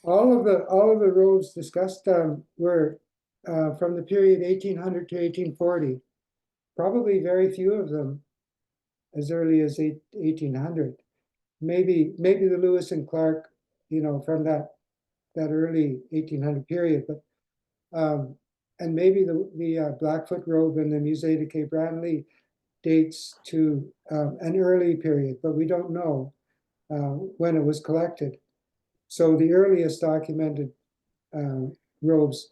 All of the robes discussed were from the period 1800 to 1840. Probably very few of them as early as 1800. Maybe the Lewis and Clark, from that early 1800 period, but and maybe the Blackfoot robe in the Musée de Quai Branly dates to an early period, but we don't know when it was collected. So the earliest documented robes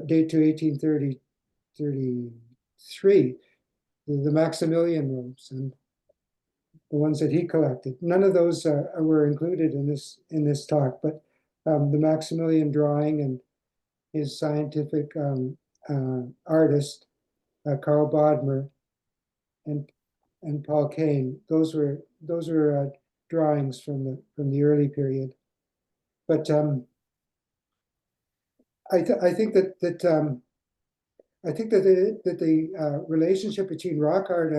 date to 1833, the Maximilian robes and the ones that he collected. None of those were included in this talk, but the Maximilian drawing and his scientific artist Carl Bodmer and Paul Kane. Those were drawings from the early period. But I think that the relationship between rock art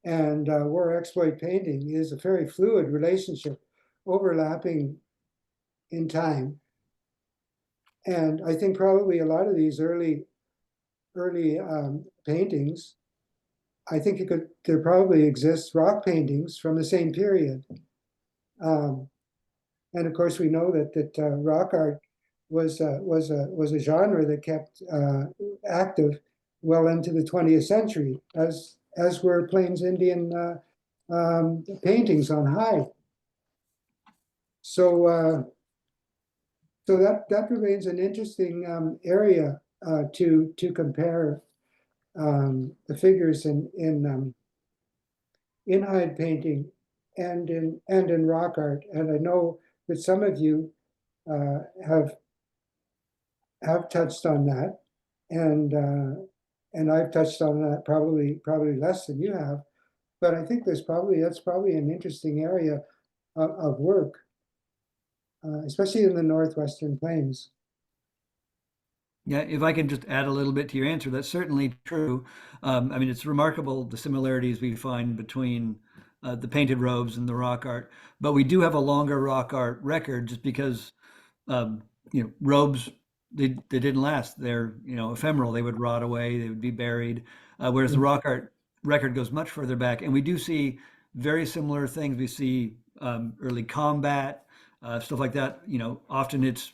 and war exploit painting is a very fluid relationship, overlapping in time. And I think probably a lot of these early paintings, I think there probably exists rock paintings from the same period. And of course, we know that rock art was a genre that kept active well into the 20th century, as were Plains Indian paintings on hide. So that remains an interesting area to compare the figures in hide painting and in rock art. And I know that some of you have touched on that, and I've touched on that probably less than you have. But I think that's probably an interesting area of work, especially in the northwestern plains. Yeah, if I can just add a little bit to your answer, that's certainly true. I mean, it's remarkable the similarities we find between the painted robes and the rock art, but we do have a longer rock art record just because robes they didn't last. They're ephemeral. They would rot away. They would be buried. Whereas the rock art record goes much further back, and we do see very similar things. We see early combat, stuff like that. You know, often it's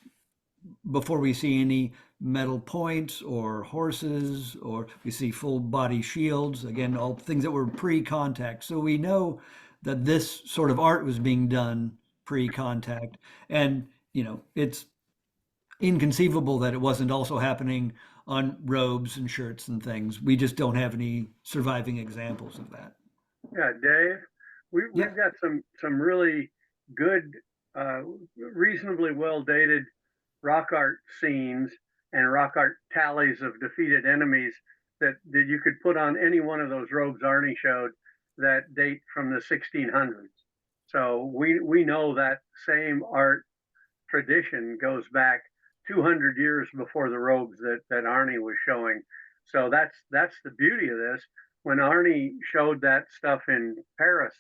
before we see any metal points or horses, or we see full body shields. Again, all things that were pre-contact. So we know that this sort of art was being done pre-contact, and you know, it's inconceivable that it wasn't also happening on robes and shirts and things. We just don't have any surviving examples of that. Yeah, Dave, Yeah. we've got some really good, uh, reasonably well dated rock art scenes and rock art tallies of defeated enemies that you could put on any one of those robes Arnie showed that date from the 1600s. So we know that same art tradition goes back 200 years before the robes that Arnie was showing. So that's the beauty of this. When Arnie showed that stuff in Paris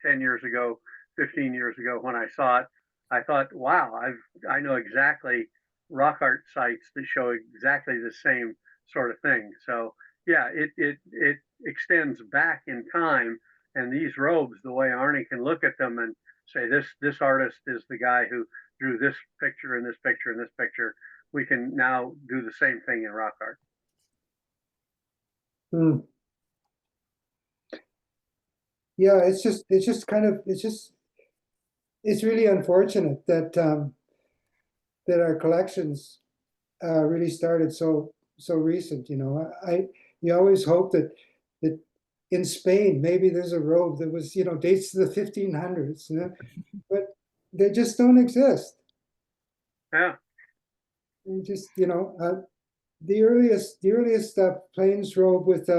10 years ago, 15 years ago, when I saw it, I thought, wow, I know exactly rock art sites that show exactly the same sort of thing. So yeah, it extends back in time, and these robes, the way Arnie can look at them and say this artist is the guy who drew this picture and this picture and this picture, we can now do the same thing in rock art. Hmm. Yeah, it's really unfortunate that that our collections really started so recent. You know, you always hope that in Spain maybe there's a robe that was, you know, dates to the 1500s, you know, but they just don't exist. Yeah, And just, you know, the earliest plains robe with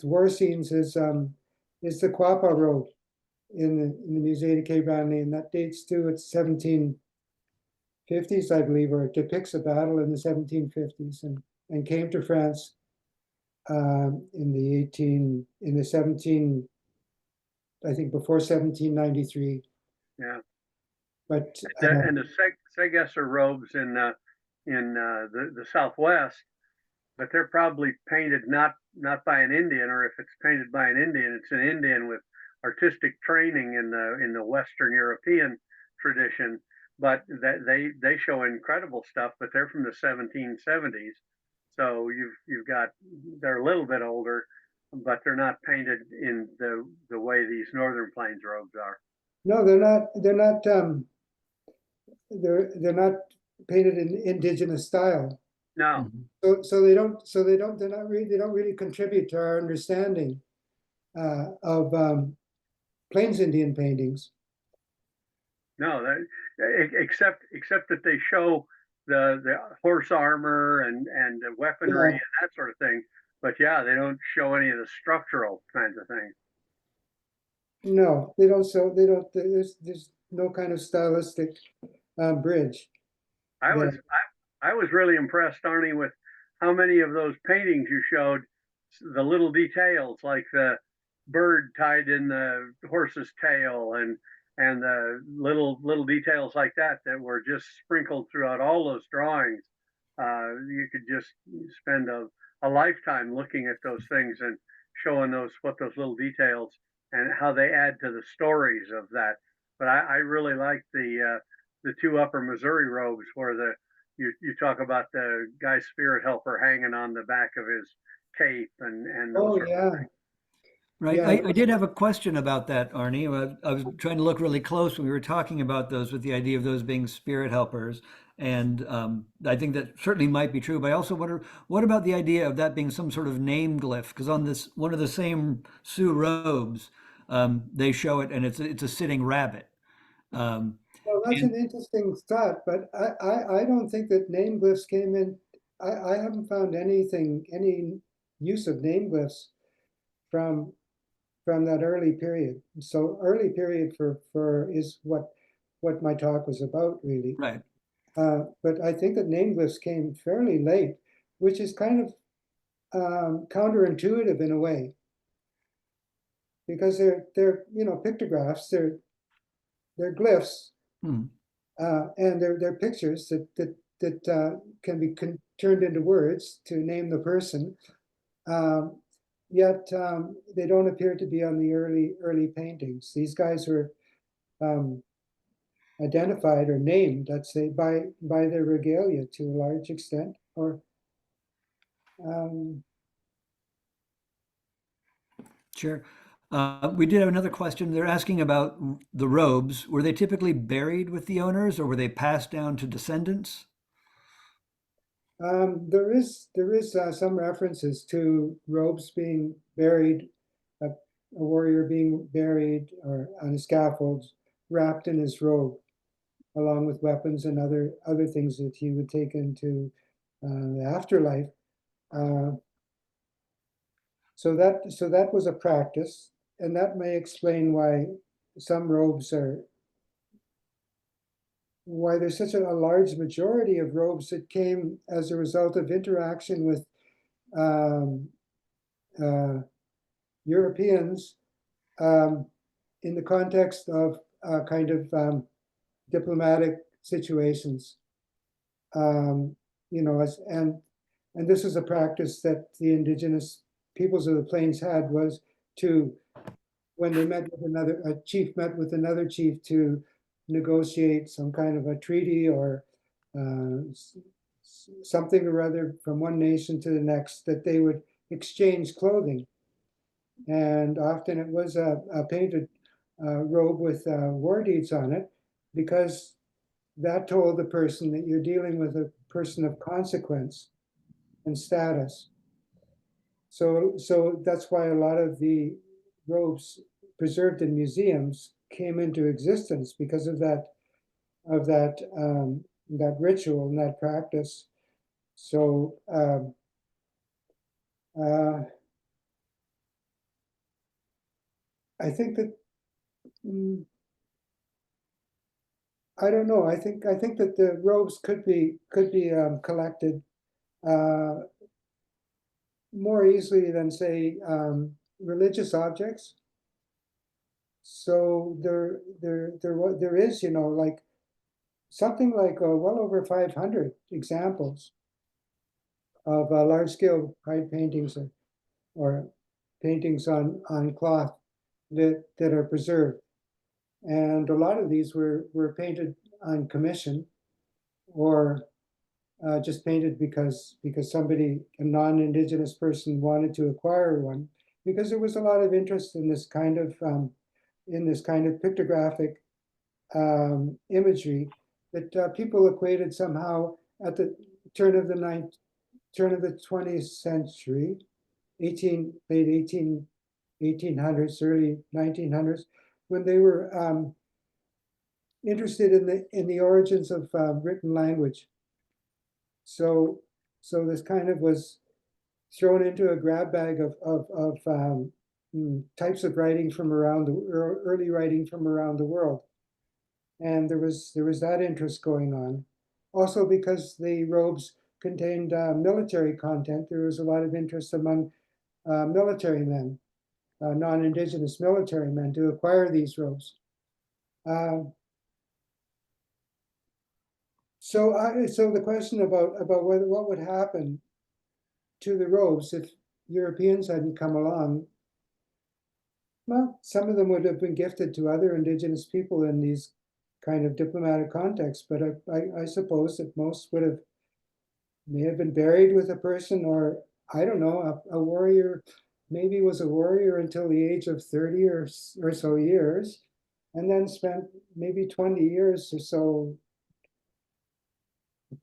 war scenes is the Quapa robe in the Musée de Quai Branly, and that dates to its 1750s, I believe, or it depicts a battle in the 1750s, and came to France in the 17, I think before 1793. yeah. But And the Segesser robes in the Southwest, but they're probably painted not by an Indian, or if it's painted by an Indian, it's an Indian with artistic training in the Western European tradition. But that they show incredible stuff, but they're from the 1770s. So you've got, they're a little bit older, but they're not painted in the way these Northern Plains robes are. no, they're not painted in indigenous style. No, Mhm. They don't really contribute to our understanding of Plains Indian paintings. no, except that they show the horse armor and the weaponry Yeah. and that sort of thing. But yeah, they don't show any of the structural kinds of things. No, they don't. So they don't. There's no kind of stylistic bridge I was there. I was really impressed, Arnie, with how many of those paintings you showed, the little details like the bird tied in the horse's tail and the little details like that that were just sprinkled throughout all those drawings. You could just spend a lifetime looking at those things and showing those little details and how they add to the stories of that. But I really like the two Upper Missouri robes where you talk about the guy's spirit helper hanging on the back of his cape and those Oh sort of yeah, things. Right. yeah. I did have a question about that, Arnie. I was trying to look really close when we were talking about those, with the idea of those being spirit helpers. And I think that certainly might be true. But I also wonder, what about the idea of that being some sort of name glyph? Because on this one of the same Sioux robes, they show it, and it's a sitting rabbit. Um, Well, that's and an interesting thought, but I don't think that name glyphs came in. I haven't found any use of name glyphs from that early period. So early period for is what my talk was about, really. right. But I think that name glyphs came fairly late, which is kind of counterintuitive in a way, because they're you know, pictographs, they're glyphs, Hmm. and they're pictures that can be turned into words to name the person. Yet they don't appear to be on the early paintings. These guys were identified or named, let's say, by their regalia to a large extent, or Sure. We did have another question. They're asking about the robes. Were they typically buried with the owners, or were they passed down to descendants? there is some references to robes being buried, a warrior being buried or on a scaffold, wrapped in his robe, along with weapons and other things that he would take into the afterlife. Uh, so that was a practice, and that may explain why there's such a large majority of robes that came as a result of interaction with um, uh, Europeans in the context of kind of diplomatic situations. Um, and this is a practice that the indigenous peoples of the plains had, was to, when they met with a chief met with another chief to negotiate some kind of a treaty or uh, something or other from one nation to the next, that they would exchange clothing. And often it was a painted robe with war deeds on it, because that told the person that you're dealing with a person of consequence and status. So that's why a lot of the robes preserved in museums came into existence, because of that ritual and that practice. So uh, I think that mm, I don't know. I think that the robes could be collected uh, more easily than, say, religious objects. So there is, like something like well over 500 examples of large-scale hide paintings, or paintings on cloth that are preserved. And a lot of these were painted on commission, or just painted because somebody, a non-indigenous person, wanted to acquire one, because there was a lot of interest in this kind of pictographic imagery that people equated somehow at the turn of the 20th century, late 1800s, early 1900s, when they were interested in the origins of written language. So this kind of was thrown into a grab bag of types of writing from around the early writing from around the world, and there was that interest going on. Also, because the robes contained military content, there was a lot of interest among military men, non-indigenous military men, to acquire these robes. So the question about what would happen to the robes if Europeans hadn't come along, well, some of them would have been gifted to other indigenous people in these kind of diplomatic contexts, but I suppose that most may have been buried with a person, or I don't know, a warrior maybe was a warrior until the age of 30 or so years, and then spent maybe 20 years or so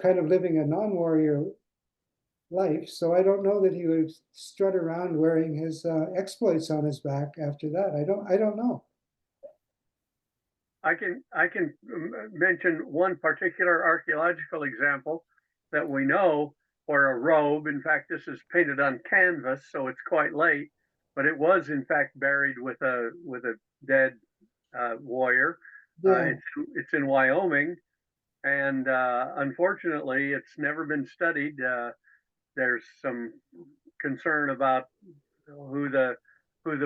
kind of living a non-warrior life. So I don't know that he would strut around wearing his exploits on his back after that. I don't know. I can mention one particular archaeological example that we know, where a robe, in fact, this is painted on canvas, so it's quite late, but it was in fact buried with a dead warrior. Yeah, It's in Wyoming, and unfortunately, it's never been studied. There's some concern about who the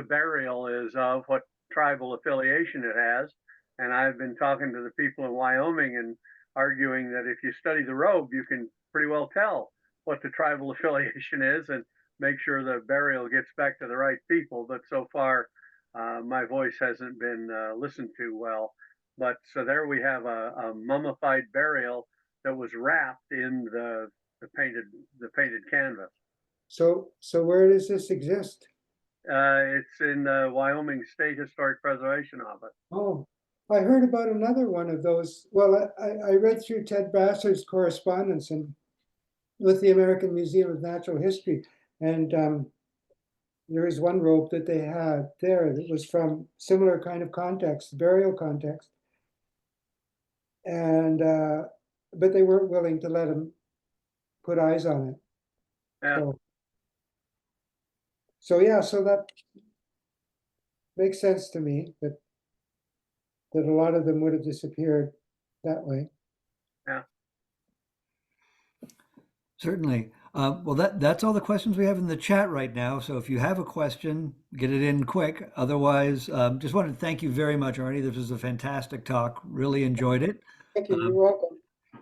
burial is of, what tribal affiliation it has. And I've been talking to the people in Wyoming and arguing that if you study the robe, you can pretty well tell what the tribal affiliation is and make sure the burial gets back to the right people. But so far, my voice hasn't been listened to well. But so there we have a mummified burial that was wrapped in the painted canvas. So where does this exist? It's in the Wyoming State Historic Preservation Office. Oh, I heard about another one of those. Well, I read through Ted Brassard's correspondence with the American Museum of Natural History, and there is one rope that they had there that was from similar kind of context, burial context, and but they weren't willing to let him put eyes on it. Yeah. So yeah, so that makes sense to me that a lot of them would have disappeared that way. Yeah. Certainly. Well, that's all the questions we have in the chat right now. So if you have a question, get it in quick. Otherwise, just wanted to thank you very much, Arnie. This was a fantastic talk. Really enjoyed it. Thank you. You're welcome.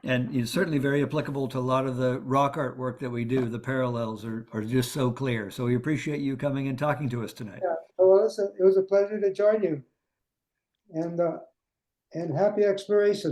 And it's certainly very applicable to a lot of the rock art work that we do. The parallels are just so clear. So we appreciate you coming and talking to us tonight. Yeah. Well, it was a pleasure to join you, and happy explorations.